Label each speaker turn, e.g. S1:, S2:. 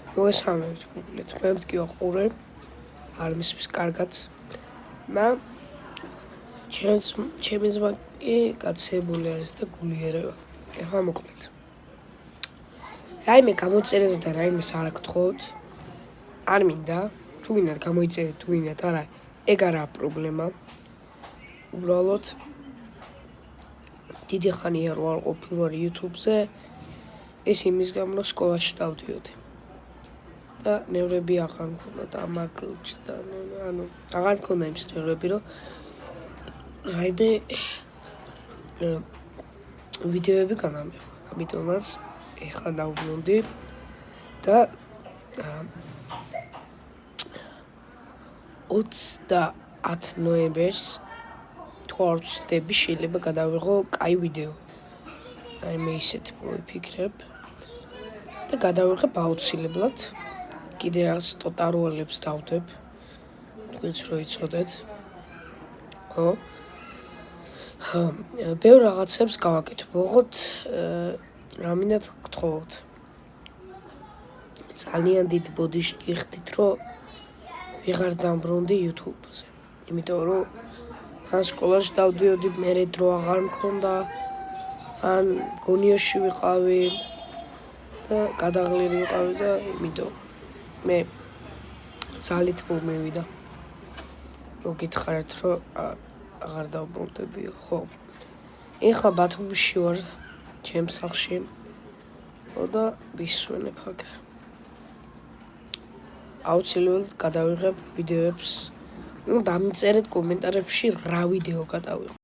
S1: მოგესალმებით მოკლედ. მე მткиვა ყურე. არ მისმის კარგად. ჩემი ძმა კი გაცებული არის და გულიერება. ეხლა მოკლედ. რაიმე გამოწერეს და რაიმეს არ გთხოვთ. არ მინდა. თუ გინდათ გამოიწერეთ, თუ გინდათ არა, ეგ არაა პრობლემა. უბრალოდ დიდი ხანია რომ არ ყოფილვარ YouTube-ზე. ეს იმის გამო სკოლაში დავდიოდი. და ნევრები აღარ მქონდა და მაგლჩდა, ანუ აღარ მქონდა იმის ნევრები, რომ რაიმე ვიდეოები განამეღო. ამიტომაც ეხლა დავბრუნდი და 30 ნოემბერს თუ არ ვცდები, შეიძლება გადავიღო კაი ვიდეო. რაიმე ისეთი მოვიფიქრებ და გადავიღებ აუცილებლად. კიდე რაღაც ტოტარუალებს დავდებ. თქვენც რო იცოდეთ. ხო? ბევრ რაღაცებს გავაკეთებ. ოღონდ რა მინდათ გთხოვოთ. ძალიან დიდ ბოდიში გიხდით, რომ ვეღარ დამბრუნდი YouTube-ზე. იმიტომ რომ ან სკოლაში დავდიოდი, მერე დრო აღარ მქონდა, ან გონიოში ვიყავი და გადაღლილი ვიყავი და იმიტომ მე ძალით მომევიდა. რო გითხარით, რომ აღარ დავბრუნდებიო, ხო. ეხლა ბათუმში ვარ, ჩემს სახლში. და ვისვენებ აქ. აუცილებლად გადავიღებ ვიდეოებს. დამიწერეთ კომენტარებში რა ვიდეო გადავიღო.